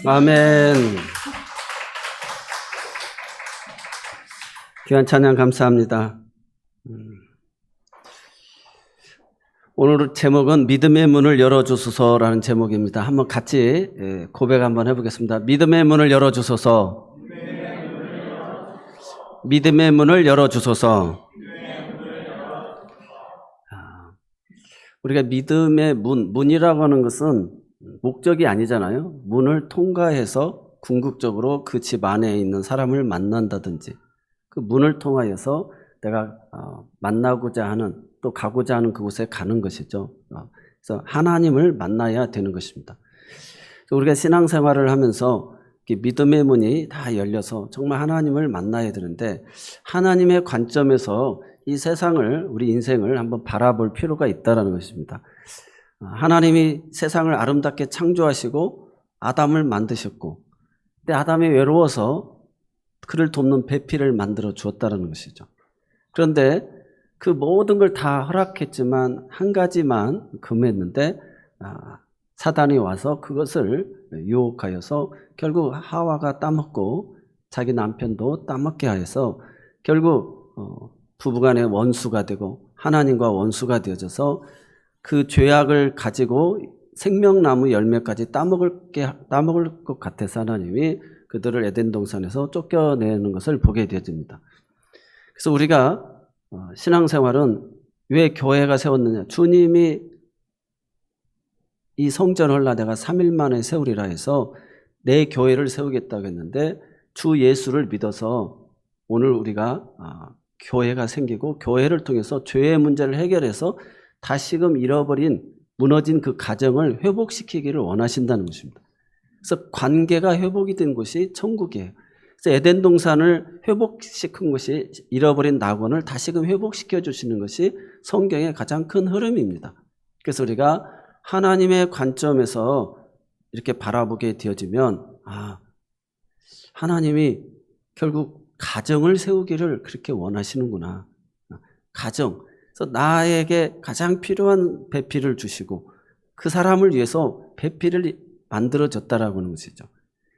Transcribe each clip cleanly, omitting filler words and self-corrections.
아멘. 귀한 찬양 감사합니다. 오늘 제목은 믿음의 문을 열어주소서라는 제목입니다. 한번 같이 고백 한번 해보겠습니다. 믿음의 문을 열어주소서. 믿음의 문을 열어주소서. 우리가 믿음의 문이라고 하는 것은 목적이 아니잖아요. 문을 통과해서 궁극적으로 그 집 안에 있는 사람을 만난다든지 그 문을 통하여서 내가 만나고자 하는 또 가고자 하는 그곳에 가는 것이죠. 그래서 하나님을 만나야 되는 것입니다. 우리가 신앙생활을 하면서 믿음의 문이 다 열려서 정말 하나님을 만나야 되는데 하나님의 관점에서 이 세상을 우리 인생을 한번 바라볼 필요가 있다는 것입니다. 하나님이 세상을 아름답게 창조하시고 아담을 만드셨고 근데 아담이 외로워서 그를 돕는 배필을 만들어 주었다는 것이죠. 그런데 그 모든 걸 다 허락했지만 한 가지만 금했는데 사단이 와서 그것을 유혹하여서 결국 하와가 따먹고 자기 남편도 따먹게 하여서 결국 부부간의 원수가 되고 하나님과 원수가 되어져서 그 죄악을 가지고 생명나무 열매까지 따먹을 것 같아서 하나님이 그들을 에덴 동산에서 쫓겨내는 것을 보게 되어집니다. 그래서 우리가 신앙생활은 왜 교회가 세웠느냐? 주님이 이 성전을 내가 3일 만에 세우리라 해서 내 교회를 세우겠다고 했는데 주 예수를 믿어서 오늘 우리가 교회가 생기고 교회를 통해서 죄의 문제를 해결해서 다시금 잃어버린 무너진 그 가정을 회복시키기를 원하신다는 것입니다. 그래서 관계가 회복이 된 곳이 천국이에요. 그래서 에덴 동산을 회복시킨 것이 잃어버린 낙원을 다시금 회복시켜 주시는 것이 성경의 가장 큰 흐름입니다. 그래서 우리가 하나님의 관점에서 이렇게 바라보게 되어지면 하나님이 결국 가정을 세우기를 그렇게 원하시는구나. 가정. 그래서 나에게 가장 필요한 배필을 주시고 그 사람을 위해서 배필을 만들어졌다라고 하는 것이죠.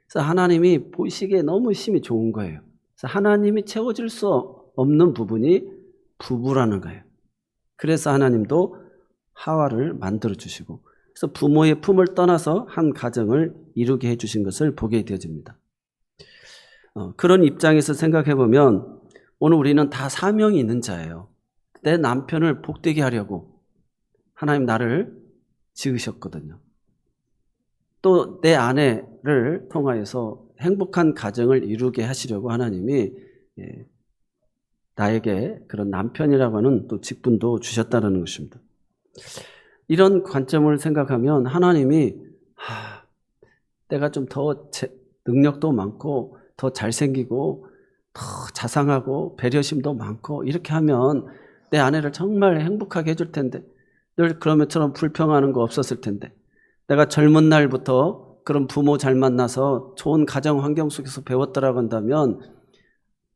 그래서 하나님이 보시기에 너무 힘이 좋은 거예요. 그래서 하나님이 채워줄 수 없는 부분이 부부라는 거예요. 그래서 하나님도 하와를 만들어주시고 그래서 부모의 품을 떠나서 한 가정을 이루게 해주신 것을 보게 되어집니다. 그런 입장에서 생각해보면 오늘 우리는 다 사명이 있는 자예요. 내 남편을 복되게 하려고 하나님 나를 지으셨거든요. 또 내 아내를 통하여서 행복한 가정을 이루게 하시려고 하나님이 나에게 그런 남편이라고 하는 또 직분도 주셨다는 것입니다. 이런 관점을 생각하면 하나님이 내가 좀 더 능력도 많고 더 잘생기고 더 자상하고 배려심도 많고 이렇게 하면 내 아내를 정말 행복하게 해줄 텐데 늘 그러면처럼 불평하는 거 없었을 텐데 내가 젊은 날부터 그런 부모 잘 만나서 좋은 가정 환경 속에서 배웠더라고 한다면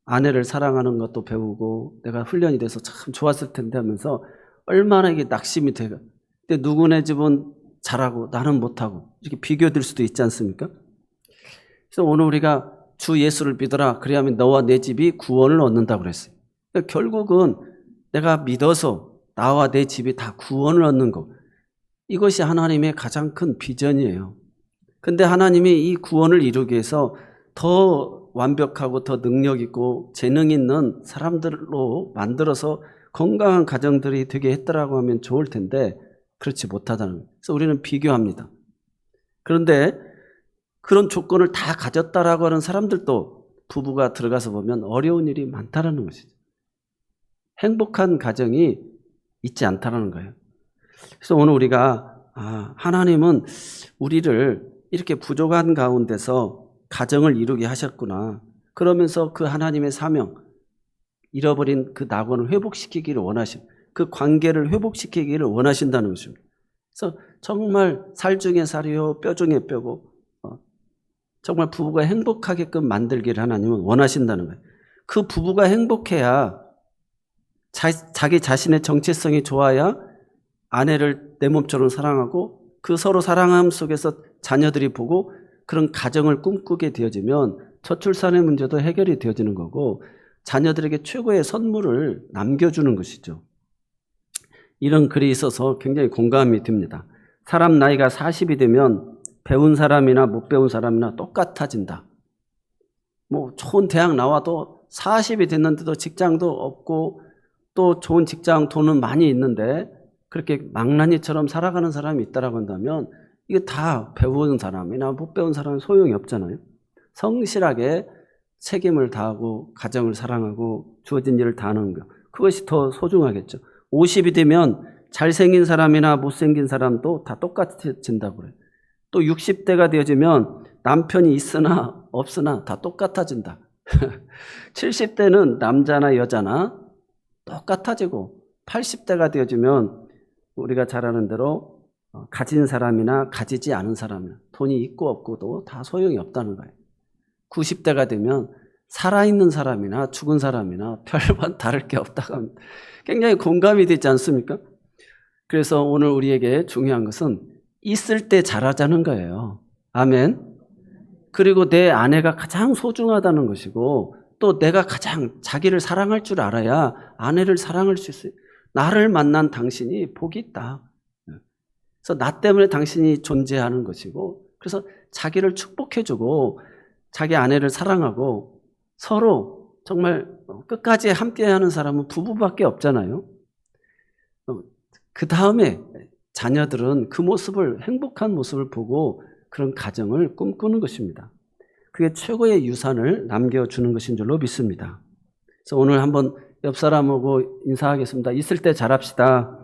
아내를 사랑하는 것도 배우고 내가 훈련이 돼서 참 좋았을 텐데 하면서 얼마나 이게 낙심이 돼요. 근데 누구네 집은 잘하고 나는 못하고 이렇게 비교될 수도 있지 않습니까? 그래서 오늘 우리가 주 예수를 믿어라. 그래야만 너와 내 집이 구원을 얻는다고 그랬어요. 그러니까 결국은 내가 믿어서 나와 내 집이 다 구원을 얻는 것. 이것이 하나님의 가장 큰 비전이에요. 근데 하나님이 이 구원을 이루기 위해서 더 완벽하고 더 능력 있고 재능 있는 사람들로 만들어서 건강한 가정들이 되게 했더라고 하면 좋을 텐데 그렇지 못하다는 거예요. 그래서 우리는 비교합니다. 그런데 그런 조건을 다 가졌다라고 하는 사람들도 부부가 들어가서 보면 어려운 일이 많다라는 것이죠. 행복한 가정이 있지 않다라는 거예요. 그래서 오늘 우리가 하나님은 우리를 이렇게 부족한 가운데서 가정을 이루게 하셨구나. 그러면서 그 하나님의 사명, 잃어버린 그 낙원을 회복시키기를 원하신 그 관계를 회복시키기를 원하신다는 것입니다. 그래서 정말 살 중에 살이요 뼈 중에 뼈고 정말 부부가 행복하게끔 만들기를 하나님은 원하신다는 거예요. 그 부부가 행복해야 자기 자신의 정체성이 좋아야 아내를 내 몸처럼 사랑하고 그 서로 사랑함 속에서 자녀들이 보고 그런 가정을 꿈꾸게 되어지면 저출산의 문제도 해결이 되어지는 거고 자녀들에게 최고의 선물을 남겨주는 것이죠. 이런 글이 있어서 굉장히 공감이 됩니다. 사람 나이가 40이 되면 배운 사람이나 못 배운 사람이나 똑같아진다. 뭐 좋은 대학 나와도 40이 됐는데도 직장도 없고 또 좋은 직장 돈은 많이 있는데 그렇게 망나니처럼 살아가는 사람이 있다라고 한다면 이게 다 배운 사람이나 못 배운 사람은 소용이 없잖아요. 성실하게 책임을 다하고 가정을 사랑하고 주어진 일을 다하는 것, 그것이 더 소중하겠죠. 50이 되면 잘생긴 사람이나 못생긴 사람도 다 똑같아진다고 그래요. 또 60대가 되어지면 남편이 있으나 없으나 다 똑같아진다. 70대는 남자나 여자나 똑같아지고 80대가 되어지면 우리가 잘 아는 대로 가진 사람이나 가지지 않은 사람이나 돈이 있고 없고도 다 소용이 없다는 거예요. 90대가 되면 살아있는 사람이나 죽은 사람이나 별반 다를 게 없다고 합니다. 굉장히 공감이 되지 않습니까? 그래서 오늘 우리에게 중요한 것은 있을 때 잘하자는 거예요. 아멘. 그리고 내 아내가 가장 소중하다는 것이고 또 내가 가장 자기를 사랑할 줄 알아야 아내를 사랑할 수 있어요. 나를 만난 당신이 복이 있다. 그래서 나 때문에 당신이 존재하는 것이고 그래서 자기를 축복해주고 자기 아내를 사랑하고 서로 정말 끝까지 함께하는 사람은 부부밖에 없잖아요. 그 다음에 자녀들은 그 모습을 행복한 모습을 보고 그런 가정을 꿈꾸는 것입니다. 그게 최고의 유산을 남겨주는 것인 줄로 믿습니다. 그래서 오늘 한번 옆 사람하고 인사하겠습니다. 있을 때 잘합시다.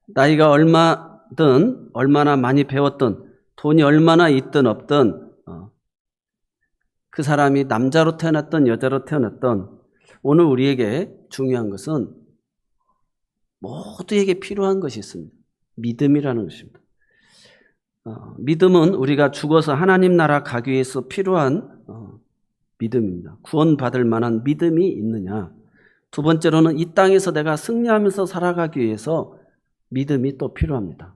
나이가 얼마든 얼마나 많이 배웠든 돈이 얼마나 있든 없든 그 사람이 남자로 태어났든 여자로 태어났든 오늘 우리에게 중요한 것은 모두에게 필요한 것이 있습니다. 믿음이라는 것입니다. 믿음은 우리가 죽어서 하나님 나라 가기 위해서 필요한 믿음입니다. 구원받을 만한 믿음이 있느냐. 두 번째로는 이 땅에서 내가 승리하면서 살아가기 위해서 믿음이 또 필요합니다.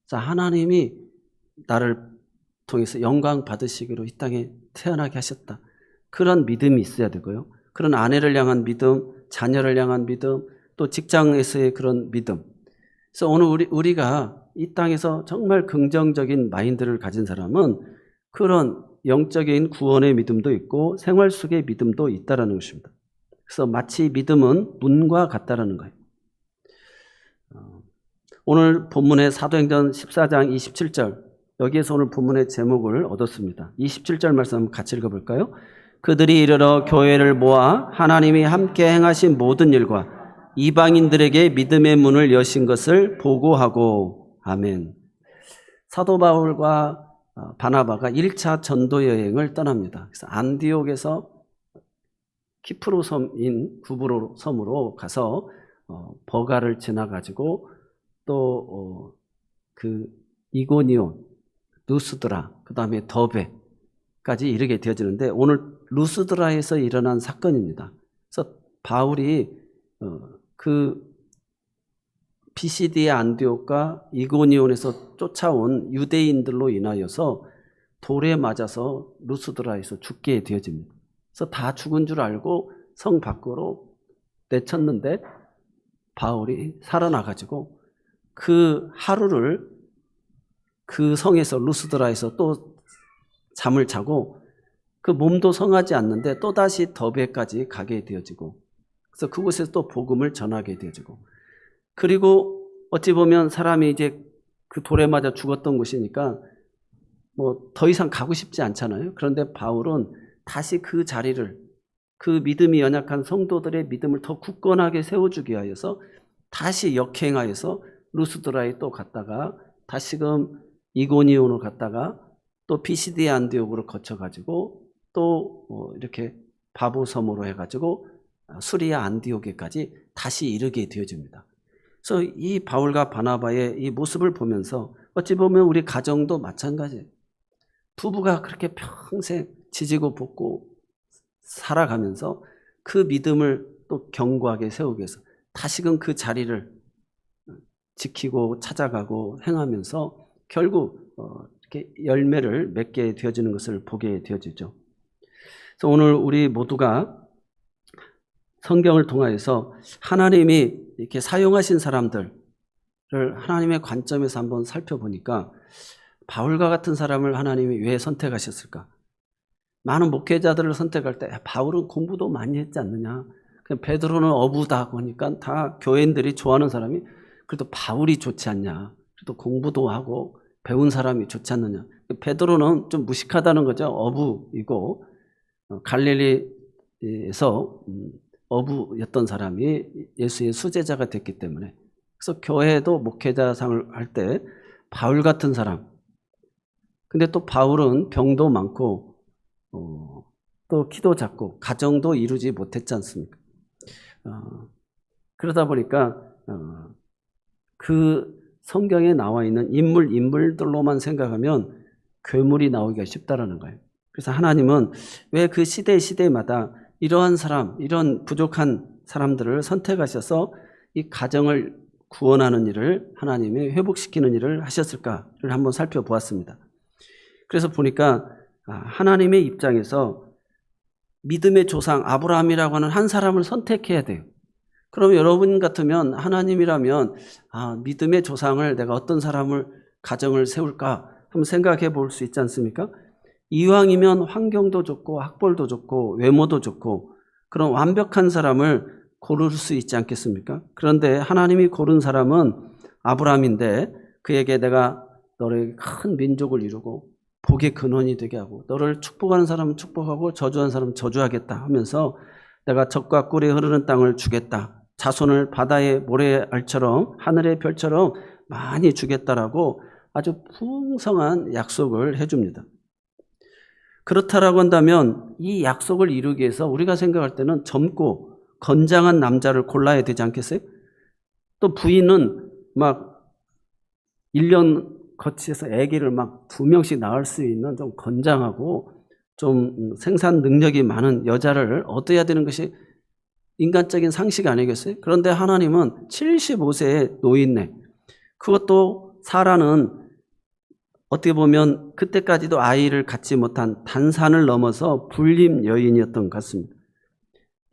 자, 하나님이 나를 통해서 영광 받으시기로 이 땅에 태어나게 하셨다. 그런 믿음이 있어야 되고요. 그런 아내를 향한 믿음, 자녀를 향한 믿음, 또 직장에서의 그런 믿음. 그래서 오늘 우리가 이 땅에서 정말 긍정적인 마인드를 가진 사람은 그런 영적인 구원의 믿음도 있고 생활 속의 믿음도 있다라는 것입니다. 그래서 마치 믿음은 문과 같다라는 거예요. 오늘 본문의 사도행전 14장 27절 여기에서 오늘 본문의 제목을 얻었습니다. 27절 말씀 한번 같이 읽어볼까요? 그들이 이르러 교회를 모아 하나님이 함께 행하신 모든 일과 이방인들에게 믿음의 문을 여신 것을 보고하고 아멘. 사도 바울과 바나바가 1차 전도 여행을 떠납니다. 그래서 안디옥에서 키프로 섬인 구브로 섬으로 가서 버가를 지나가지고 또 그 이고니온, 루스드라, 그 다음에 더베까지 이르게 되어지는데 오늘 루스드라에서 일어난 사건입니다. 그래서 바울이 그 비시디의 안디옥과 이고니온에서 쫓아온 유대인들로 인하여서 돌에 맞아서 루스드라에서 죽게 되어집니다. 그래서 다 죽은 줄 알고 성 밖으로 내쳤는데 바울이 살아나가지고 그 하루를 그 성에서 루스드라에서 또 잠을 자고 그 몸도 성하지 않는데 또다시 더베까지 가게 되어지고 그래서 그곳에서 또 복음을 전하게 되어지고 그리고 어찌 보면 사람이 이제 그 돌에 맞아 죽었던 곳이니까 뭐 더 이상 가고 싶지 않잖아요. 그런데 바울은 다시 그 자리를 그 믿음이 연약한 성도들의 믿음을 더 굳건하게 세워주기 위하여서 다시 역행하여서 루스드라에 또 갔다가 다시금 이고니온으로 갔다가 또 피시디의 안디옥으로 거쳐가지고 또 이렇게 바보섬으로 해가지고 수리아 안디옥에까지 다시 이르게 되어집니다. 그래서 이 바울과 바나바의 이 모습을 보면서 어찌 보면 우리 가정도 마찬가지예요. 부부가 그렇게 평생 지지고 볶고 살아가면서 그 믿음을 또 견고하게 세우기 위해서 다시금 그 자리를 지키고 찾아가고 행하면서 결국 이렇게 열매를 맺게 되어지는 것을 보게 되어지죠. 그래서 오늘 우리 모두가 성경을 통하여서 하나님이 이렇게 사용하신 사람들을 하나님의 관점에서 한번 살펴보니까 바울과 같은 사람을 하나님이 왜 선택하셨을까? 많은 목회자들을 선택할 때 바울은 공부도 많이 했지 않느냐? 베드로는 어부다 보니까 다 교인들이 좋아하는 사람이 그래도 바울이 좋지 않냐? 그래도 공부도 하고 배운 사람이 좋지 않느냐? 베드로는 좀 무식하다는 거죠. 어부이고 갈릴리에서 어부였던 사람이 예수의 수제자가 됐기 때문에 그래서 교회도 목회자상을 할 때 바울 같은 사람. 근데 또 바울은 병도 많고 또 키도 작고 가정도 이루지 못했지 않습니까? 그러다 보니까 그 성경에 나와 있는 인물들로만 생각하면 괴물이 나오기가 쉽다라는 거예요. 그래서 하나님은 왜 그 시대마다 이러한 사람, 이런 부족한 사람들을 선택하셔서 이 가정을 구원하는 일을 하나님이 회복시키는 일을 하셨을까를 한번 살펴보았습니다. 그래서 보니까 하나님의 입장에서 믿음의 조상 아브라함이라고 하는 한 사람을 선택해야 돼요. 그럼 여러분 같으면 하나님이라면 믿음의 조상을 내가 어떤 사람을 가정을 세울까 한번 생각해 볼 수 있지 않습니까? 이왕이면 환경도 좋고 학벌도 좋고 외모도 좋고 그런 완벽한 사람을 고를 수 있지 않겠습니까? 그런데 하나님이 고른 사람은 아브라함인데 그에게 내가 너를 큰 민족을 이루고 복의 근원이 되게 하고 너를 축복하는 사람은 축복하고 저주하는 사람은 저주하겠다 하면서 내가 젖과 꿀이 흐르는 땅을 주겠다. 자손을 바다의 모래알처럼 하늘의 별처럼 많이 주겠다라고 아주 풍성한 약속을 해줍니다. 그렇다라고 한다면 이 약속을 이루기 위해서 우리가 생각할 때는 젊고 건장한 남자를 골라야 되지 않겠어요? 또 부인은 막 1년 거치해서 아기를 막 2명씩 낳을 수 있는 좀 건장하고 좀 생산 능력이 많은 여자를 얻어야 되는 것이 인간적인 상식 아니겠어요? 그런데 하나님은 75세의 노인네, 그것도 사라는 어떻게 보면 그때까지도 아이를 갖지 못한 단산을 넘어서 불림 여인이었던 것 같습니다.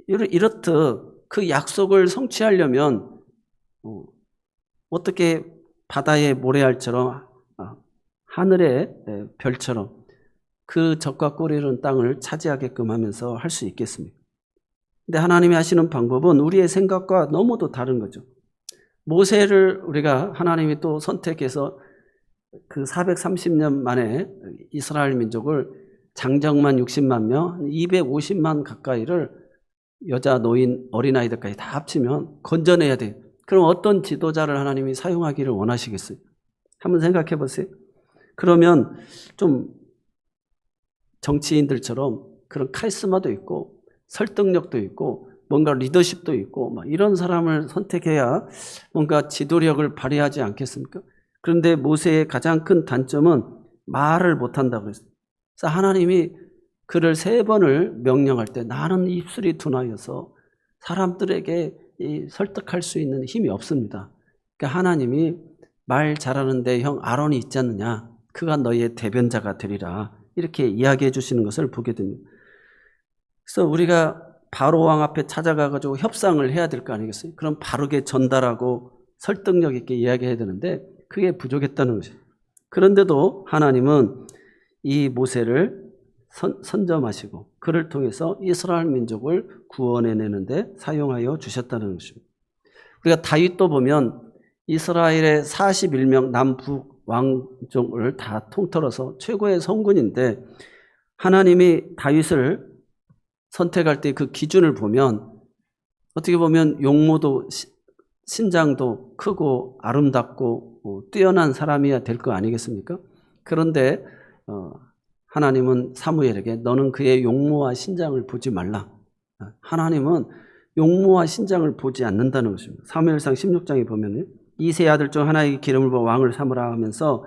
이렇듯 그 약속을 성취하려면 어떻게 바다의 모래알처럼 하늘의 별처럼 그 젖과 꿀이 흐르는 땅을 차지하게끔 하면서 할 수 있겠습니까? 근데 하나님이 하시는 방법은 우리의 생각과 너무도 다른 거죠. 모세를 우리가 하나님이 또 선택해서 그 430년 만에 이스라엘 민족을 장정만 60만 명, 250만 가까이를 여자, 노인, 어린아이들까지 다 합치면 건져내야 돼요. 그럼 어떤 지도자를 하나님이 사용하기를 원하시겠어요? 한번 생각해 보세요. 그러면 좀 정치인들처럼 그런 카리스마도 있고 설득력도 있고 뭔가 리더십도 있고 막 이런 사람을 선택해야 뭔가 지도력을 발휘하지 않겠습니까? 그런데 모세의 가장 큰 단점은 말을 못한다고 그랬어요. 그래서 하나님이 그를 3번을 명령할 때 나는 입술이 둔하여서 사람들에게 설득할 수 있는 힘이 없습니다. 그러니까 하나님이 말 잘하는데 형 아론이 있지 않느냐? 그가 너희의 대변자가 되리라. 이렇게 이야기해 주시는 것을 보게 됩니다. 그래서 우리가 바로 왕 앞에 찾아가가지고 협상을 해야 될 거 아니겠어요? 그럼 바르게 전달하고 설득력 있게 이야기해야 되는데 그게 부족했다는 것이죠. 그런데도 하나님은 이 모세를 선점하시고 그를 통해서 이스라엘 민족을 구원해내는데 사용하여 주셨다는 것입니다. 우리가 다윗도 보면 이스라엘의 41명 남북 왕족을 다 통틀어서 최고의 성군인데 하나님이 다윗을 선택할 때 그 기준을 보면 어떻게 보면 용모도 신장도 크고 아름답고 뛰어난 사람이어야 될 거 아니겠습니까? 그런데 하나님은 사무엘에게 너는 그의 용모와 신장을 보지 말라. 하나님은 용모와 신장을 보지 않는다는 것입니다. 사무엘상 16장에 보면 이 세 아들 중 하나에게 기름을 부어 왕을 삼으라 하면서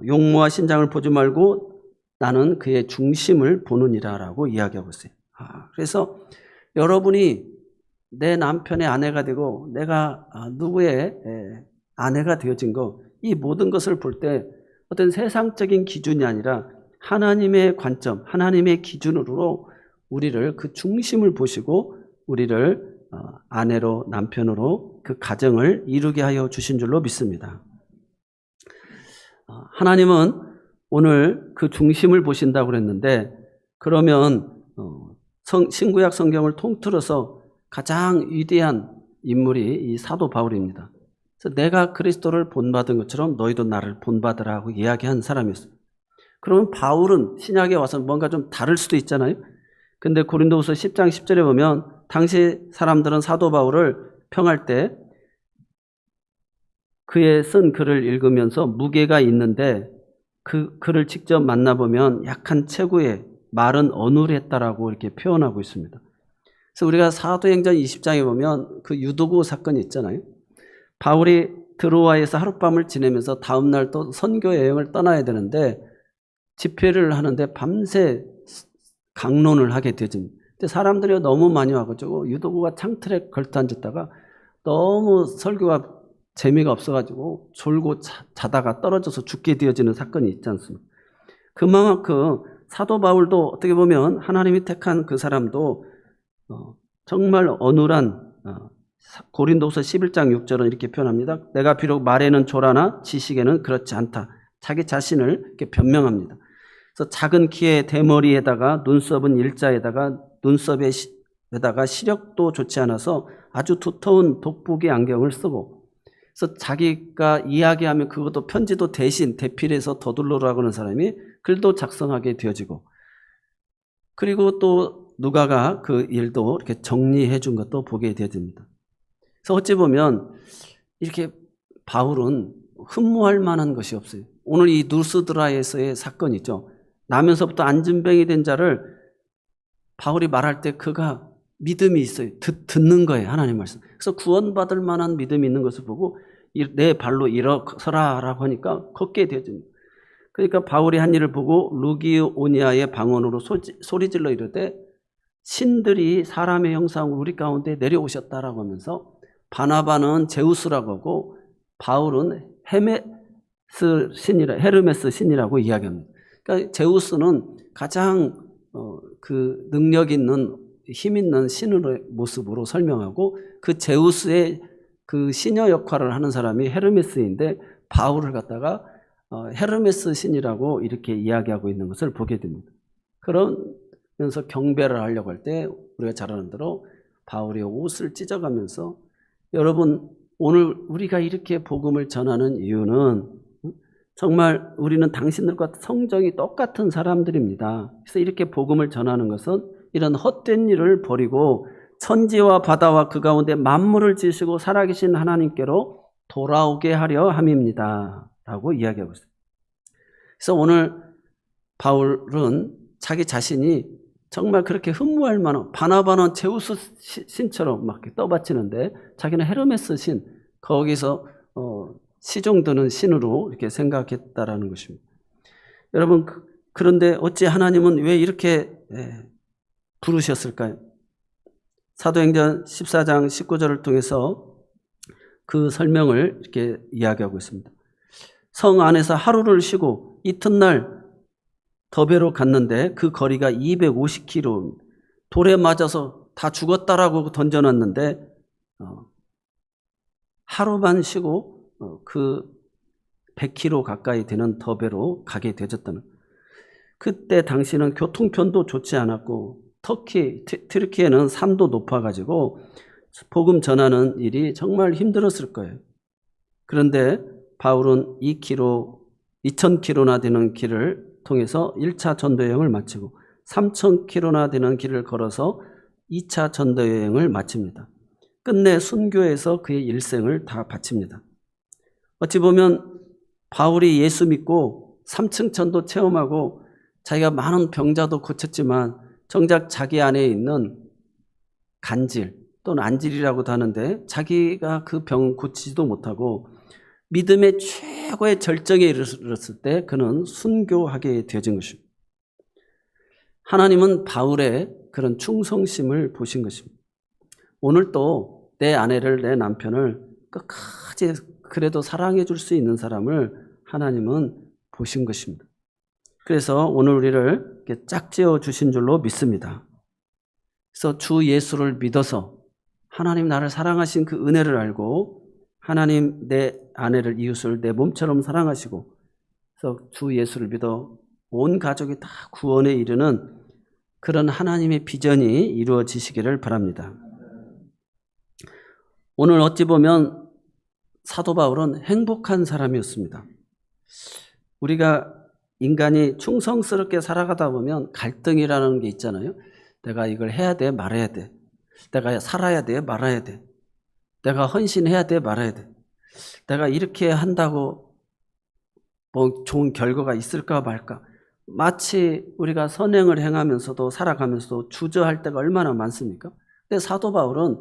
용모와 신장을 보지 말고 나는 그의 중심을 보느니라 라고 이야기하고 있어요. 그래서 여러분이 내 남편의 아내가 되고 내가 누구의 아내가 되어진 거, 이 모든 것을 볼 때 어떤 세상적인 기준이 아니라 하나님의 관점, 하나님의 기준으로 우리를 그 중심을 보시고 우리를 아내로 남편으로 그 가정을 이루게 하여 주신 줄로 믿습니다. 하나님은 오늘 그 중심을 보신다고 그랬는데 그러면 신구약 성경을 통틀어서 가장 위대한 인물이 이 사도 바울입니다. 그래서 내가 그리스도를 본받은 것처럼 너희도 나를 본받으라고 이야기한 사람이었어요. 그러면 바울은 신약에 와서 뭔가 좀 다를 수도 있잖아요. 근데 고린도후서 10장 10절에 보면 당시 사람들은 사도 바울을 평할 때 그의 쓴 글을 읽으면서 무게가 있는데 그 글을 직접 만나보면 약한 체구에 말은 어눌했다라고 이렇게 표현하고 있습니다. 그래서 우리가 사도행전 20장에 보면 그 유도구 사건이 있잖아요. 바울이 드로아에서 하룻밤을 지내면서 다음날 또 선교 여행을 떠나야 되는데 집회를 하는데 밤새 강론을 하게 되죠. 근데 사람들이 너무 많이 와가지고 유도구가 창틀에 걸터앉았다가 너무 설교가 재미가 없어가지고 졸고 자다가 떨어져서 죽게 되어지는 사건이 있지 않습니까? 그만큼 사도 바울도 어떻게 보면 하나님이 택한 그 사람도 정말 어눌한 고린도서 11장 6절은 이렇게 표현합니다. 내가 비록 말에는 조라나 지식에는 그렇지 않다. 자기 자신을 이렇게 변명합니다. 그래서 작은 키에 대머리에다가 눈썹은 일자에다가 눈썹에다가 시력도 좋지 않아서 아주 두터운 돋보기 안경을 쓰고 그래서 자기가 이야기하면 그것도 편지도 대신 대필해서 더둘러라고 하는 사람이 글도 작성하게 되어지고 그리고 또 누가가 그 일도 이렇게 정리해 준 것도 보게 되어집니다. 그래서 어찌 보면 이렇게 바울은 흠모할 만한 것이 없어요. 오늘 이 누스드라에서의 사건이죠. 나면서부터 안진병이 된 자를 바울이 말할 때 그가 믿음이 있어요. 듣는 거예요. 하나님 말씀. 그래서 구원받을 만한 믿음이 있는 것을 보고 내 발로 일어서라라고 하니까 걷게 되어집니다. 그러니까 바울이 한 일을 보고 루기오니아의 방언으로 소리질러 이르되 신들이 사람의 형상으로 우리 가운데 내려오셨다라고 하면서 바나바는 제우스라고 하고 바울은 헤르메스 신이라고 이야기합니다. 그러니까 제우스는 가장 그 능력 있는 힘 있는 신의 모습으로 설명하고 그 제우스의 그 시녀 역할을 하는 사람이 헤르메스인데 바울을 갖다가 헤르메스 신이라고 이렇게 이야기하고 있는 것을 보게 됩니다. 그러면서 경배를 하려고 할 때 우리가 잘 아는 대로 바울의 옷을 찢어가면서 여러분 오늘 우리가 이렇게 복음을 전하는 이유는 정말 우리는 당신들과 성정이 똑같은 사람들입니다. 그래서 이렇게 복음을 전하는 것은 이런 헛된 일을 버리고 천지와 바다와 그 가운데 만물을 지으시고 살아계신 하나님께로 돌아오게 하려 함입니다. 라고 이야기하고 있어요. 그래서 오늘 바울은 자기 자신이 정말 그렇게 흠모할 만한 바나바는 제우스 신처럼 막 떠받치는데 자기는 헤르메스 신 거기서 시종드는 신으로 이렇게 생각했다라는 것입니다. 여러분 그런데 어찌 하나님은 왜 이렇게 부르셨을까요? 사도행전 14장 19절을 통해서 그 설명을 이렇게 이야기하고 있습니다. 성 안에서 하루를 쉬고 이튿날 더베로 갔는데 그 거리가 250km 돌에 맞아서 다 죽었다라고 던져놨는데 하루만 쉬고 그 100km 가까이 되는 더베로 가게 되었다는 그때 당시는 교통편도 좋지 않았고 튀르키예는 산도 높아가지고 복음 전하는 일이 정말 힘들었을 거예요. 그런데 바울은 2000km나 되는 길을 통해서 1차 전도 여행을 마치고 3000km나 되는 길을 걸어서 2차 전도 여행을 마칩니다. 끝내 순교에서 그의 일생을 다 바칩니다. 어찌 보면 바울이 예수 믿고 3층 천도 체험하고 자기가 많은 병자도 고쳤지만 정작 자기 안에 있는 간질 또는 안질이라고도 하는데 자기가 그 병 고치지도 못하고 믿음의 최고의 절정에 이르렀을 때 그는 순교하게 되어진 것입니다. 하나님은 바울의 그런 충성심을 보신 것입니다. 오늘도 내 아내를 내 남편을 끝까지 그래도 사랑해 줄 수 있는 사람을 하나님은 보신 것입니다. 그래서 오늘 우리를 이렇게 짝지어 주신 줄로 믿습니다. 그래서 주 예수를 믿어서 하나님 나를 사랑하신 그 은혜를 알고 하나님 내 아내를 이웃을 내 몸처럼 사랑하시고 그래서 주 예수를 믿어 온 가족이 다 구원에 이르는 그런 하나님의 비전이 이루어지시기를 바랍니다. 오늘 어찌 보면 사도 바울은 행복한 사람이었습니다. 우리가 인간이 충성스럽게 살아가다 보면 갈등이라는 게 있잖아요. 내가 이걸 해야 돼, 말아야 돼. 내가 살아야 돼, 말아야 돼. 내가 헌신해야 돼, 말아야 돼. 내가 이렇게 한다고 뭐 좋은 결과가 있을까 말까. 마치 우리가 선행을 행하면서도 살아가면서도 주저할 때가 얼마나 많습니까? 근데 사도 바울은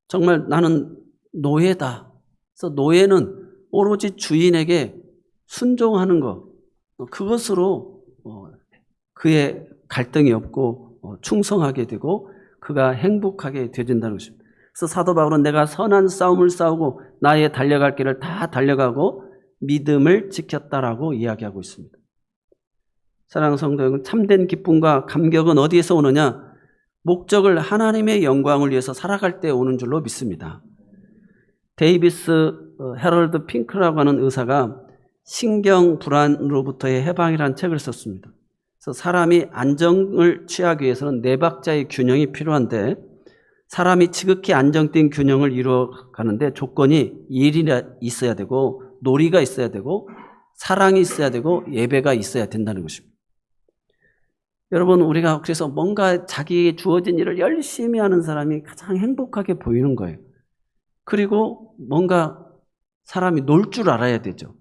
정말 나는 노예다. 그래서 노예는 오로지 주인에게 순종하는 것, 그것으로 그의 갈등이 없고 충성하게 되고 그가 행복하게 되어진다는 것입니다. 그래서 사도 바울은 내가 선한 싸움을 싸우고 나의 달려갈 길을 다 달려가고 믿음을 지켰다라고 이야기하고 있습니다. 사랑하는 성도 여러분, 참된 기쁨과 감격은 어디에서 오느냐? 목적을 하나님의 영광을 위해서 살아갈 때 오는 줄로 믿습니다. 데이비스 헤럴드 핑크라고 하는 의사가 신경 불안으로부터의 해방이라는 책을 썼습니다. 그래서 사람이 안정을 취하기 위해서는 네 박자의 균형이 필요한데 사람이 지극히 안정된 균형을 이루어가는데 조건이 일이 있어야 되고 놀이가 있어야 되고 사랑이 있어야 되고 예배가 있어야 된다는 것입니다. 여러분, 우리가 그래서 뭔가 자기에게 주어진 일을 열심히 하는 사람이 가장 행복하게 보이는 거예요. 그리고 뭔가 사람이 놀 줄 알아야 되죠.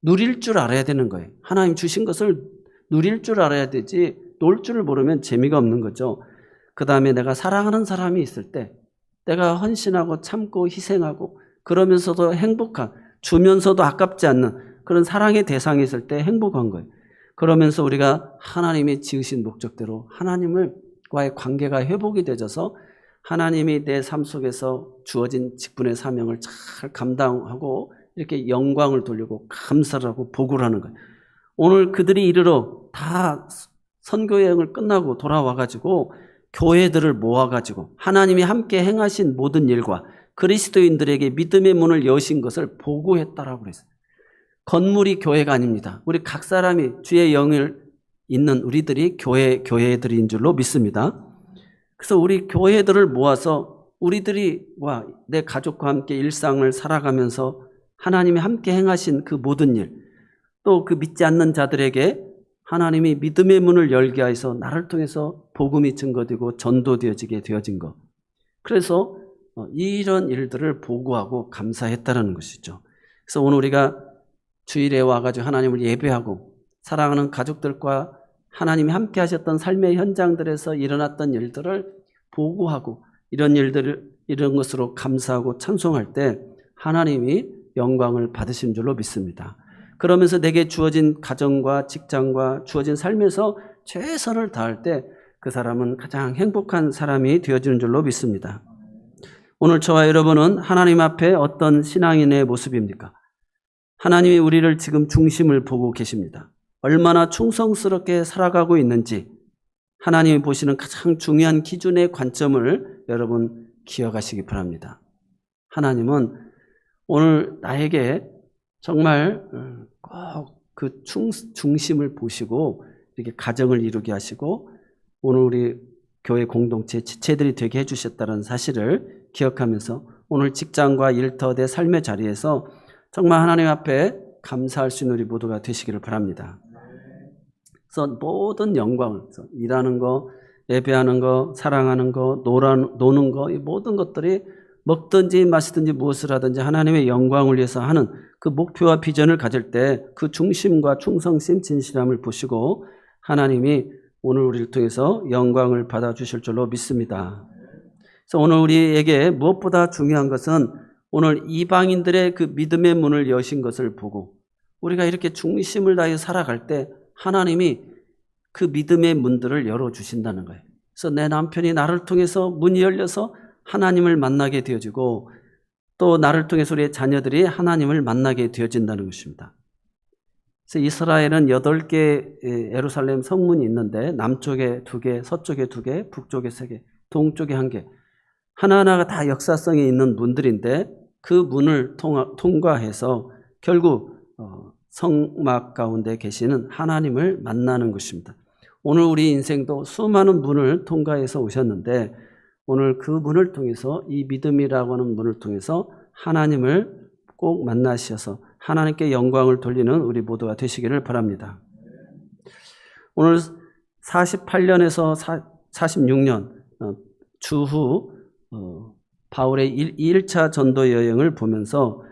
누릴 줄 알아야 되는 거예요. 하나님 주신 것을 누릴 줄 알아야 되지 놀 줄을 모르면 재미가 없는 거죠. 그 다음에 내가 사랑하는 사람이 있을 때 내가 헌신하고 참고 희생하고 그러면서도 행복한, 주면서도 아깝지 않는 그런 사랑의 대상이 있을 때 행복한 거예요. 그러면서 우리가 하나님이 지으신 목적대로 하나님과의 관계가 회복이 되어서 하나님이 내 삶 속에서 주어진 직분의 사명을 잘 감당하고 이렇게 영광을 돌리고 감사를 하고 보고를 하는 거예요. 오늘 그들이 이르러 다 선교 여행을 끝나고 돌아와가지고 교회들을 모아가지고 하나님이 함께 행하신 모든 일과 그리스도인들에게 믿음의 문을 여신 것을 보고했다라고 그랬어요. 건물이 교회가 아닙니다. 우리 각 사람이 주의 영을 있는 우리들이 교회들인 줄로 믿습니다. 그래서 우리 교회들을 모아서 우리들이 내 가족과 함께 일상을 살아가면서 하나님이 함께 행하신 그 모든 일, 또 그 믿지 않는 자들에게 하나님이 믿음의 문을 열게 하여서 나를 통해서 복음이 증거되고 전도되어지게 되어진 것. 그래서 이런 일들을 보고하고 감사했다는 것이죠. 그래서 오늘 우리가 주일에 와가지고 하나님을 예배하고 사랑하는 가족들과 하나님이 함께 하셨던 삶의 현장들에서 일어났던 일들을 보고하고 이런 것으로 감사하고 찬송할 때 하나님이 영광을 받으신 줄로 믿습니다. 그러면서 내게 주어진 가정과 직장과 주어진 삶에서 최선을 다할 때 그 사람은 가장 행복한 사람이 되어지는 줄로 믿습니다. 오늘 저와 여러분은 하나님 앞에 어떤 신앙인의 모습입니까? 하나님이 우리를 지금 중심을 보고 계십니다. 얼마나 충성스럽게 살아가고 있는지 하나님이 보시는 가장 중요한 기준의 관점을 여러분 기억하시기 바랍니다. 하나님은 오늘 나에게 정말 꼭 그 중심을 보시고 이렇게 가정을 이루게 하시고 오늘 우리 교회 공동체 지체들이 되게 해주셨다는 사실을 기억하면서 오늘 직장과 일터 내 삶의 자리에서 정말 하나님 앞에 감사할 수 있는 우리 모두가 되시기를 바랍니다. 그래서 모든 영광을, 일하는 거, 예배하는 거, 사랑하는 거, 노는 거, 이 모든 것들이 먹든지 마시든지 무엇을 하든지 하나님의 영광을 위해서 하는 그 목표와 비전을 가질 때 그 중심과 충성심, 진실함을 보시고 하나님이 오늘 우리를 통해서 영광을 받아주실 줄로 믿습니다. 그래서 오늘 우리에게 무엇보다 중요한 것은 오늘 이방인들의 그 믿음의 문을 여신 것을 보고 우리가 이렇게 중심을 다해 살아갈 때 하나님이 그 믿음의 문들을 열어주신다는 거예요. 그래서 내 남편이 나를 통해서 문이 열려서 하나님을 만나게 되어지고 또 나를 통해서 우리의 자녀들이 하나님을 만나게 되어진다는 것입니다. 그래서 이스라엘은 8개 예루살렘 성문이 있는데 남쪽에 2개, 서쪽에 2개, 북쪽에 3개, 동쪽에 1개. 하나하나가 다 역사성이 있는 문들인데 그 문을 통과해서 결국 성막 가운데 계시는 하나님을 만나는 것입니다. 오늘 우리 인생도 수많은 문을 통과해서 오셨는데 오늘 그 문을 통해서 이 믿음이라고 하는 문을 통해서 하나님을 꼭 만나셔서 하나님께 영광을 돌리는 우리 모두가 되시기를 바랍니다. 오늘 48년에서 46년 주후 바울의 2일차 전도 여행을 보면서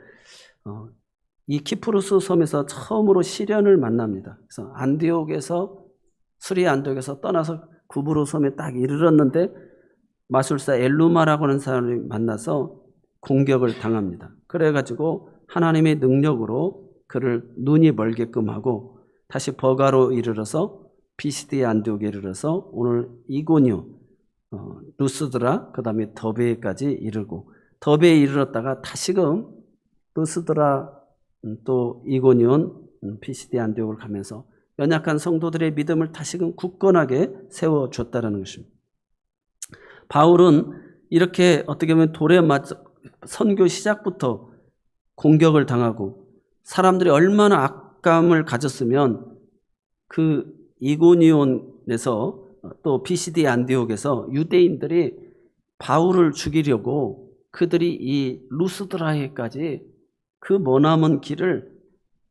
이 키프루스 섬에서 처음으로 시련을 만납니다. 그래서 수리아 안디옥에서 떠나서 구브로 섬에 딱 이르렀는데 마술사 엘루마라고 하는 사람을 만나서 공격을 당합니다. 그래가지고 하나님의 능력으로 그를 눈이 멀게끔 하고 다시 버가로 이르러서 피시디아 안디옥에 이르러서 오늘 이고니오, 루스드라, 그 다음에 더베까지 이르고 더베에 이르렀다가 다시금 루스드라 또 이고니온 피시디아 안디옥을 가면서 연약한 성도들의 믿음을 다시금 굳건하게 세워줬다는 것입니다. 바울은 이렇게 어떻게 보면 돌에 맞아 선교 시작부터 공격을 당하고 사람들이 얼마나 악감을 가졌으면 그 이고니온에서 또 피시디 안디옥에서 유대인들이 바울을 죽이려고 그들이 이 루스드라에까지 그 머나먼 길을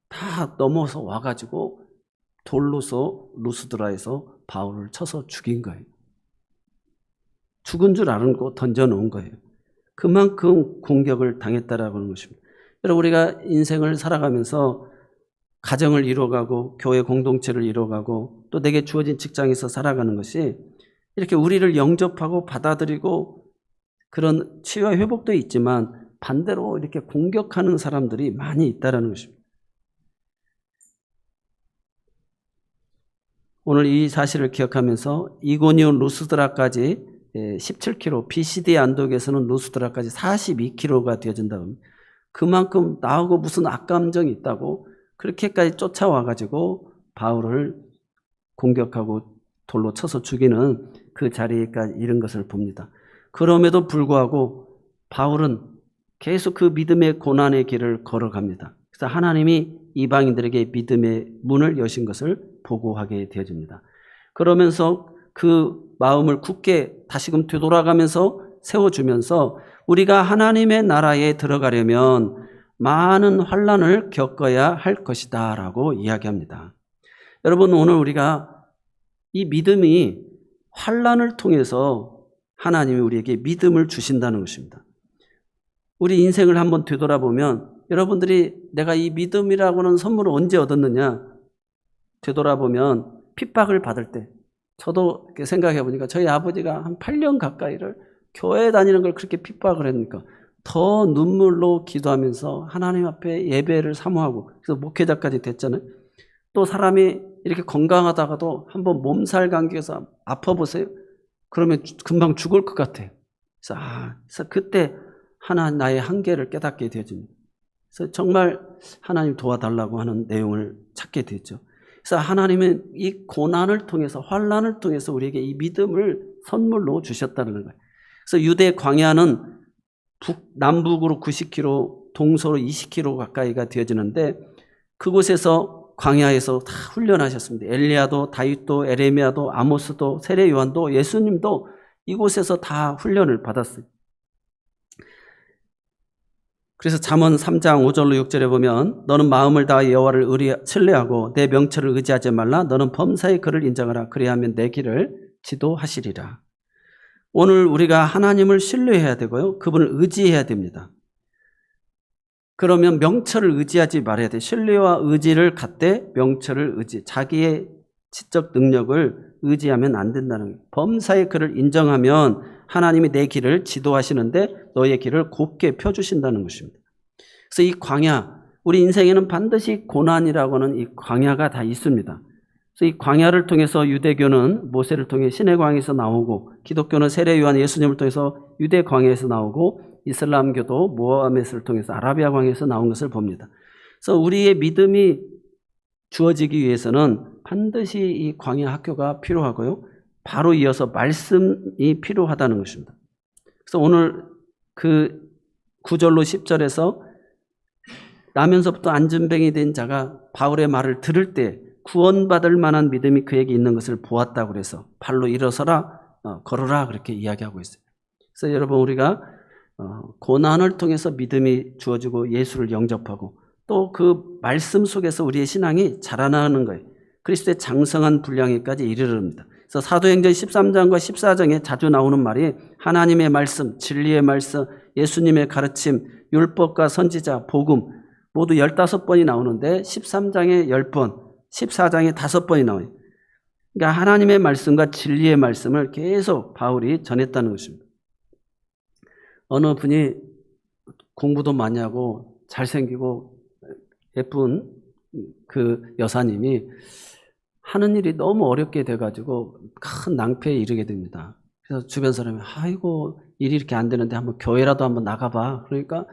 다 넘어서 와가지고 돌로서 루스드라에서 바울을 쳐서 죽인 거예요. 죽은 줄 알고 던져놓은 거예요. 그만큼 공격을 당했다라고 하는 것입니다. 여러분, 우리가 인생을 살아가면서 가정을 이뤄가고 교회 공동체를 이뤄가고 또 내게 주어진 직장에서 살아가는 것이 이렇게 우리를 영접하고 받아들이고 그런 치유와 회복도 있지만 반대로 이렇게 공격하는 사람들이 많이 있다는 것입니다. 오늘 이 사실을 기억하면서 이고니온 루스드라까지 17km, 피시디 안독에서는 루스드라까지 42km가 되어진다고 합니다. 그만큼 나하고 무슨 악감정이 있다고 그렇게까지 쫓아와가지고 바울을 공격하고 돌로 쳐서 죽이는 그 자리에까지 이른 것을 봅니다. 그럼에도 불구하고 바울은 계속 그 믿음의 고난의 길을 걸어갑니다. 그래서 하나님이 이방인들에게 믿음의 문을 여신 것을 보고하게 되어집니다. 그러면서 그 마음을 굳게 다시금 되돌아가면서 세워주면서 우리가 하나님의 나라에 들어가려면 많은 환난을 겪어야 할 것이다 라고 이야기합니다. 여러분, 오늘 우리가 이 믿음이 환난을 통해서 하나님이 우리에게 믿음을 주신다는 것입니다. 우리 인생을 한번 되돌아보면 여러분들이 내가 이 믿음이라고 하는 선물을 언제 얻었느냐 되돌아보면 핍박을 받을 때, 저도 이렇게 생각해 보니까 저희 아버지가 한 8년 가까이를 교회 다니는 걸 그렇게 핍박을 했으니까 더 눈물로 기도하면서 하나님 앞에 예배를 사모하고 그래서 목회자까지 됐잖아요. 또 사람이 이렇게 건강하다가도 한번 몸살 감기에서 아파 보세요. 그러면 금방 죽을 것 같아요. 그래서 그때 나의 한계를 깨닫게 되어집니다. 그래서 정말 하나님 도와달라고 하는 내용을 찾게 되죠. 그래서 하나님은 이 고난을 통해서 환난을 통해서 우리에게 이 믿음을 선물로 주셨다는 거예요. 그래서 유대 광야는 남북으로 90km, 동서로 20km 가까이가 되어지는데 그곳에서 광야에서 다 훈련하셨습니다. 엘리야도, 다윗도, 에레미야도, 아모스도, 세례 요한도, 예수님도 이곳에서 다 훈련을 받았어요. 그래서 잠언 3장 5절로 6절에 보면 너는 마음을 다하여 여호와를 신뢰하고 내 명철을 의지하지 말라. 너는 범사의 그를 인정하라. 그리하면 내 길을 지도하시리라. 오늘 우리가 하나님을 신뢰해야 되고요. 그분을 의지해야 됩니다. 그러면 명철을 의지하지 말아야 돼요. 신뢰와 의지를 갖되 명철을 자기의 지적 능력을 의지하면 안 된다는 거예요. 범사의 그를 인정하면 하나님이 내 길을 지도하시는데 너의 길을 곱게 펴주신다는 것입니다. 그래서 이 광야, 우리 인생에는 반드시 고난이라고 하는 이 광야가 다 있습니다. 그래서 이 광야를 통해서 유대교는 모세를 통해 시내 광야에서 나오고 기독교는 세례 요한 예수님을 통해서 유대 광야에서 나오고 이슬람교도 모하메스를 통해서 아라비아 광야에서 나온 것을 봅니다. 그래서 우리의 믿음이 주어지기 위해서는 반드시 이 광야 학교가 필요하고요. 바로 이어서 말씀이 필요하다는 것입니다. 그래서 오늘 그 9절로 10절에서 나면서부터 안전뱅이 된 자가 바울의 말을 들을 때 구원받을 만한 믿음이 그에게 있는 것을 보았다고 그래서 발로 일어서라, 걸어라 그렇게 이야기하고 있어요. 그래서 여러분 우리가 고난을 통해서 믿음이 주어지고 예수를 영접하고 또 그 말씀 속에서 우리의 신앙이 자라나는 거예요. 그리스도의 장성한 분량에까지 이르릅니다. 그래서 사도행전 13장과 14장에 자주 나오는 말이 하나님의 말씀, 진리의 말씀, 예수님의 가르침, 율법과 선지자, 복음 모두 15번이 나오는데 13장에 10번, 14장에 5번이 나와요. 그러니까 하나님의 말씀과 진리의 말씀을 계속 바울이 전했다는 것입니다. 어느 분이 공부도 많이 하고 잘생기고 예쁜 그 여사님이 하는 일이 너무 어렵게 돼가지고 큰 낭패에 이르게 됩니다. 그래서 주변 사람이 아이고 일이 이렇게 안 되는데 한번 교회라도 한번 나가봐. 그러니까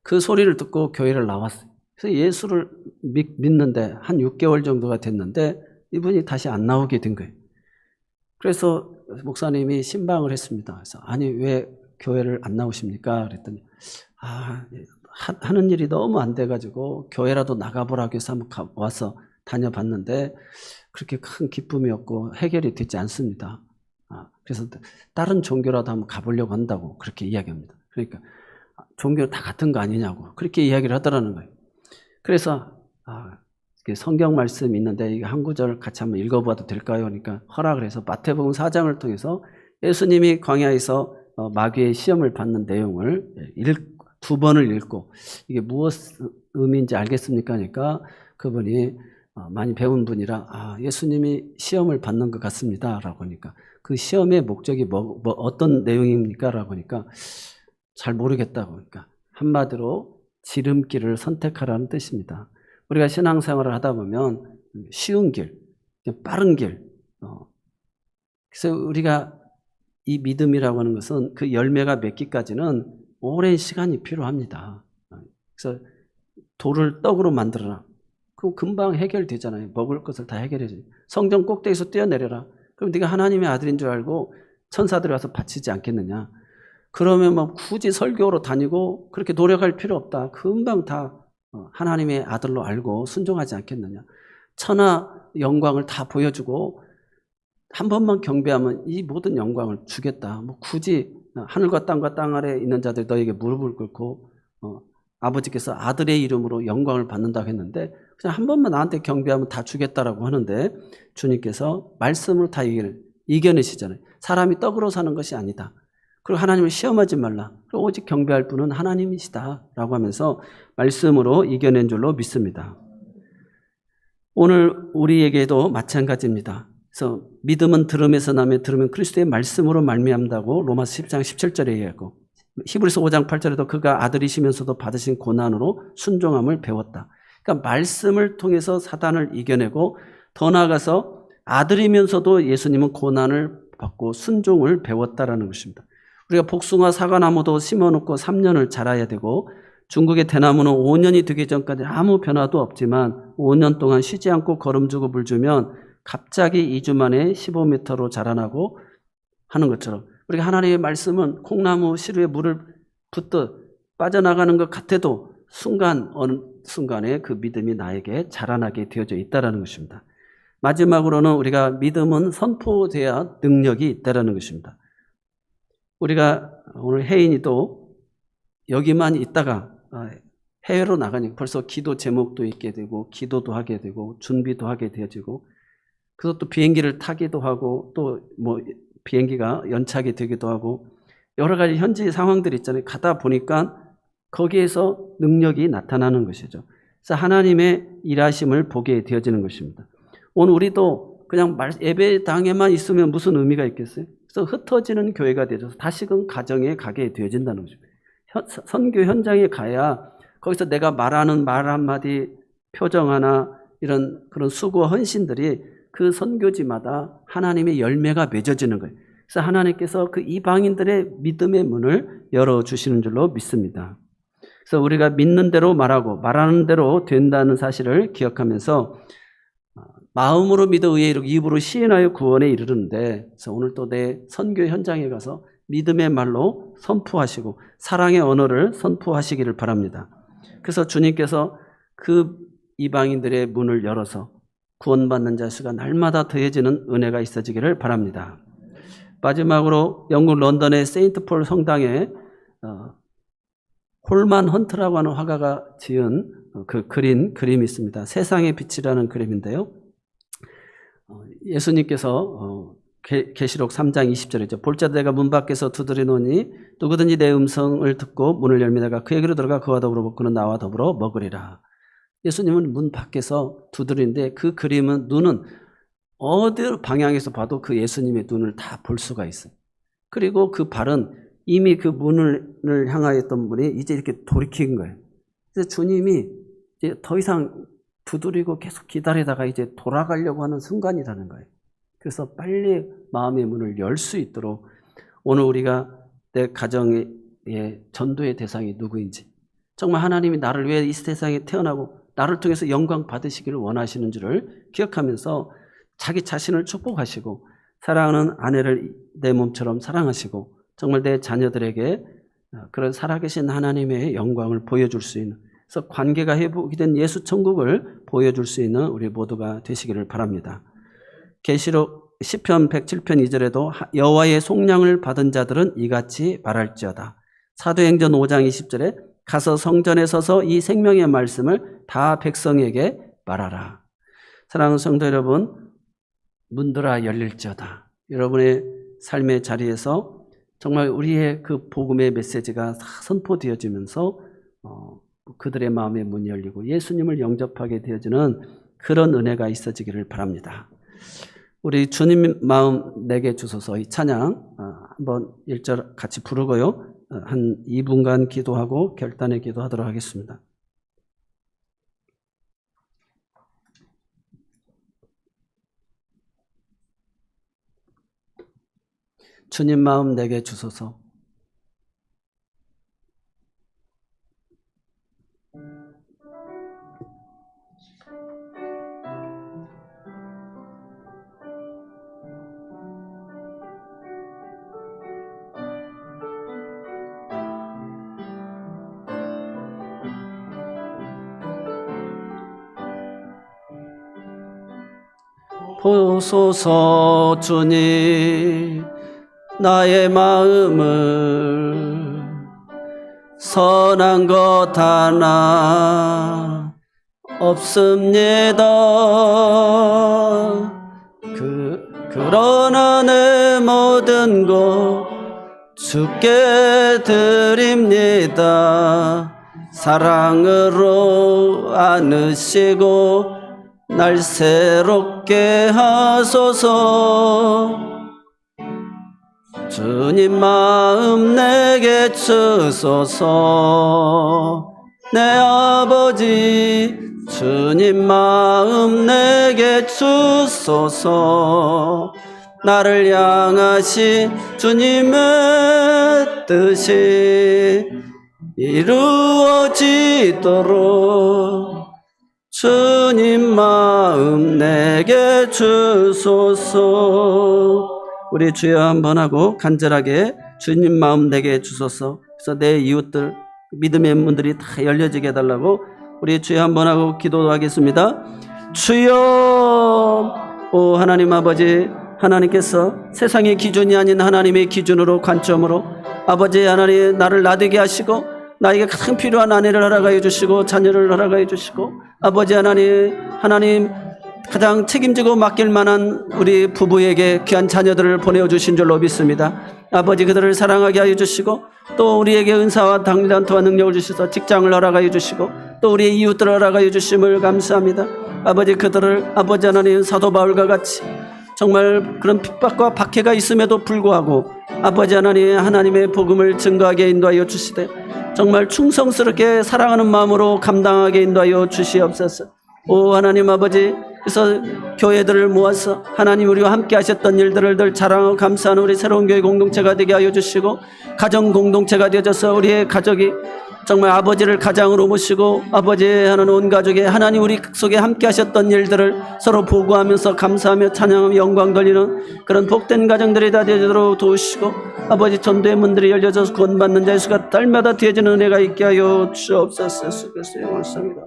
그 소리를 듣고 교회를 나왔어요. 그래서 예수를 믿는데 한 6개월 정도가 됐는데 이분이 다시 안 나오게 된 거예요. 그래서 목사님이 신방을 했습니다. 그래서 아니 왜 교회를 안 나오십니까? 그랬더니 하는 일이 너무 안 돼가지고 교회라도 나가보라고 해서 한번 와서 다녀봤는데 그렇게 큰 기쁨이 없고 해결이 되지 않습니다. 그래서 다른 종교라도 한번 가보려고 한다고 그렇게 이야기합니다. 그러니까 종교 다 같은 거 아니냐고 그렇게 이야기를 하더라는 거예요. 그래서 성경 말씀이 있는데 이거 한 구절 같이 한번 읽어봐도 될까요? 그러니까 허락을 해서 마태복음 4장을 통해서 예수님이 광야에서 마귀의 시험을 받는 내용을 2번을 읽고 이게 무엇 의미인지 알겠습니까? 하니까 그분이 많이 배운 분이라 예수님이 시험을 받는 것 같습니다 라고 하니까 그 시험의 목적이 어떤 내용입니까? 라고 하니까 잘 모르겠다고 하니까 한마디로 지름길을 선택하라는 뜻입니다. 우리가 신앙생활을 하다 보면 쉬운 길, 빠른 길 그래서 우리가 이 믿음이라고 하는 것은 그 열매가 맺기까지는 오랜 시간이 필요합니다. 그래서 돌을 떡으로 만들어라. 그럼 금방 해결되잖아요. 먹을 것을 다 해결해줘요. 성전 꼭대기에서 뛰어내려라. 그럼 네가 하나님의 아들인 줄 알고 천사들이 와서 바치지 않겠느냐. 그러면 뭐 굳이 설교로 다니고 그렇게 노력할 필요 없다. 금방 다 하나님의 아들로 알고 순종하지 않겠느냐. 천하 영광을 다 보여주고 한 번만 경배하면 이 모든 영광을 주겠다. 뭐 굳이 하늘과 땅과 땅 아래에 있는 자들 너에게 무릎을 꿇고 아버지께서 아들의 이름으로 영광을 받는다고 했는데 그냥 한 번만 나한테 경배하면 다 주겠다라고 하는데 주님께서 말씀으로 다 이겨내시잖아요. 사람이 떡으로 사는 것이 아니다. 그리고 하나님을 시험하지 말라. 그리고 오직 경배할 분은 하나님이시다 라고 하면서 말씀으로 이겨낸 줄로 믿습니다. 오늘 우리에게도 마찬가지입니다. 그래서 믿음은 들음에서 나며 들으면 그리스도의 말씀으로 말미암다고 로마서 10장 17절에 얘기하고 히브리서 5장 8절에도 그가 아들이시면서도 받으신 고난으로 순종함을 배웠다. 그러니까 말씀을 통해서 사단을 이겨내고 더 나아가서 아들이면서도 예수님은 고난을 받고 순종을 배웠다라는 것입니다. 우리가 복숭아 사과나무도 심어놓고 3년을 자라야 되고 중국의 대나무는 5년이 되기 전까지 아무 변화도 없지만 5년 동안 쉬지 않고 거름 주고 물 주면 갑자기 2주 만에 15m로 자라나고 하는 것처럼 우리가 하나님의 말씀은 콩나무 시루에 물을 붓듯 빠져나가는 것 같아도 어느 순간에 그 믿음이 나에게 자라나게 되어져 있다는 것입니다. 마지막으로는 우리가 믿음은 선포돼야 능력이 있다는 것입니다. 우리가 오늘 혜인이도 여기만 있다가 해외로 나가니까 벌써 기도 제목도 있게 되고 기도도 하게 되고 준비도 하게 되어지고 그것도 비행기를 타기도 하고 또 뭐 비행기가 연착이 되기도 하고 여러 가지 현지 상황들이 있잖아요. 가다 보니까 거기에서 능력이 나타나는 것이죠. 그래서 하나님의 일하심을 보게 되어지는 것입니다. 오늘 우리도 그냥 예배당에만 있으면 무슨 의미가 있겠어요? 그래서 흩어지는 교회가 되어서 다시금 가정에 가게 되어진다는 것입니다. 선교 현장에 가야 거기서 내가 말하는 말 한마디, 표정 하나 이런 그런 수고 헌신들이 그 선교지마다 하나님의 열매가 맺어지는 거예요. 그래서 하나님께서 그 이방인들의 믿음의 문을 열어주시는 줄로 믿습니다. 그래서 우리가 믿는 대로 말하고 말하는 대로 된다는 사실을 기억하면서 마음으로 믿어 의에 이르고 입으로 시인하여 구원에 이르는데, 그래서 오늘 또 내 선교 현장에 가서 믿음의 말로 선포하시고 사랑의 언어를 선포하시기를 바랍니다. 그래서 주님께서 그 이방인들의 문을 열어서 구원받는 자 수가 날마다 더해지는 은혜가 있어지기를 바랍니다. 마지막으로 영국 런던의 세인트 폴 성당에 홀만 헌트라고 하는 화가가 지은 그 그림이 있습니다. 세상의 빛이라는 그림인데요. 예수님께서 계시록 3장 20절이죠. 볼자도 내가 문 밖에서 두드리노니 누구든지 내 음성을 듣고 문을 열면 내가 그에게로 들어가 그와 더불어 먹고 그는 나와 더불어 먹으리라. 예수님은 문 밖에서 두드리는데 그 그림은 눈은 어디 방향에서 봐도 그 예수님의 눈을 다 볼 수가 있어요. 그리고 그 발은 이미 그 문을 향하였던 분이 이제 이렇게 돌이킨 거예요. 그래서 주님이 이제 더 이상 두드리고 계속 기다리다가 이제 돌아가려고 하는 순간이라는 거예요. 그래서 빨리 마음의 문을 열 수 있도록 오늘 우리가 내 가정의 전도의 대상이 누구인지, 정말 하나님이 나를 위해 이 세상에 태어나고 나를 통해서 영광 받으시기를 원하시는 줄을 기억하면서 자기 자신을 축복하시고 사랑하는 아내를 내 몸처럼 사랑하시고 정말 내 자녀들에게 그런 살아계신 하나님의 영광을 보여줄 수 있는, 그래서 관계가 회복이 된 예수 천국을 보여줄 수 있는 우리 모두가 되시기를 바랍니다. 계시록 시편 107편 2절에도 여호와의 속량을 받은 자들은 이같이 말할지어다. 사도행전 5장 20절에 가서 성전에 서서 이 생명의 말씀을 다 백성에게 말하라. 사랑하는 성도 여러분, 문들아 열릴지어다. 여러분의 삶의 자리에서 정말 우리의 그 복음의 메시지가 선포되어지면서 그들의 마음의 문이 열리고 예수님을 영접하게 되어지는 그런 은혜가 있어지기를 바랍니다. 우리 주님 마음 내게 주소서 이 찬양 한번 1절 같이 부르고요. 한 2분간 기도하고 결단의 기도하도록 하겠습니다. 주님 마음 내게 주소서. 보소서 주님 나의 마음을 선한 것 하나 없습니다. 그러나 내 모든 것 주께 드립니다. 사랑으로 안으시고 날 새롭게 하소서. 주님 마음 내게 주소서. 내 아버지 주님 마음 내게 주소서. 나를 향하신 주님의 뜻이 이루어지도록 주님 마음 내게 주소서. 우리 주여 한번 하고 간절하게 주님 마음 내게 주소서. 그래서 내 이웃들 믿음의 문들이 다 열려지게 해달라고 우리 주여 한번 하고 기도하겠습니다. 주여, 오 하나님 아버지, 하나님께서 세상의 기준이 아닌 하나님의 기준으로 관점으로 아버지 하나님 나를 나되게 하시고 나에게 가장 필요한 아내를 허락하여 주시고 자녀를 허락하여 주시고 아버지 하나님 가장 책임지고 맡길 만한 우리 부부에게 귀한 자녀들을 보내주신 줄로 믿습니다. 아버지 그들을 사랑하게 하여 주시고 또 우리에게 은사와 당단토와 능력을 주셔서 직장을 허락하여 주시고 또 우리의 이웃들을 허락하여 주심을 감사합니다. 아버지 그들을 아버지 하나님 사도 바울과 같이 정말 그런 핍박과 박해가 있음에도 불구하고 아버지 하나님의 복음을 증거하게 인도하여 주시되 정말 충성스럽게 사랑하는 마음으로 감당하게 인도하여 주시옵소서. 오 하나님 아버지, 그래서 교회들을 모아서 하나님 우리와 함께 하셨던 일들을 늘 자랑하고 감사하는 우리 새로운 교회 공동체가 되게 하여 주시고 가정 공동체가 되어져서 우리의 가족이 정말 아버지를 가장으로 모시고 아버지 하는 온 가족의 하나님 우리 속에 함께 하셨던 일들을 서로 보고하면서 감사하며 찬양하며 영광 돌리는 그런 복된 가정들이 다 되도록 도우시고 아버지 전도의 문들이 열려져서 구원받는 자의 수가 달마다 되어지는 은혜가 있게 하여 주옵소서. 예수 그리스도의 말씀입니다.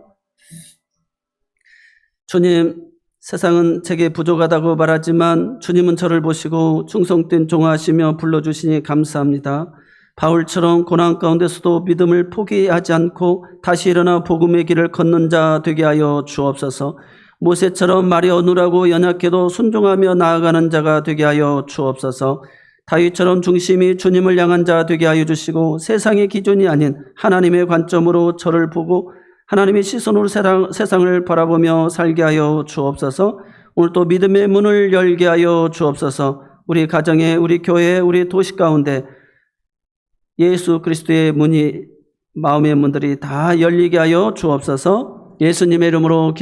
주님, 세상은 제게 부족하다고 말하지만 주님은 저를 보시고 충성된 종하시며 불러주시니 감사합니다. 바울처럼 고난 가운데서도 믿음을 포기하지 않고 다시 일어나 복음의 길을 걷는 자 되게 하여 주옵소서. 모세처럼 말이 어눌하고 연약해도 순종하며 나아가는 자가 되게 하여 주옵소서. 다윗처럼 중심이 주님을 향한 자 되게 하여 주시고 세상의 기준이 아닌 하나님의 관점으로 저를 보고 하나님의 시선으로 세상을 바라보며 살게 하여 주옵소서. 오늘 또 믿음의 문을 열게 하여 주옵소서. 우리 가정에, 우리 교회에, 우리 도시 가운데 예수 그리스도의 문이, 마음의 문들이 다 열리게 하여 주옵소서. 예수님의 이름으로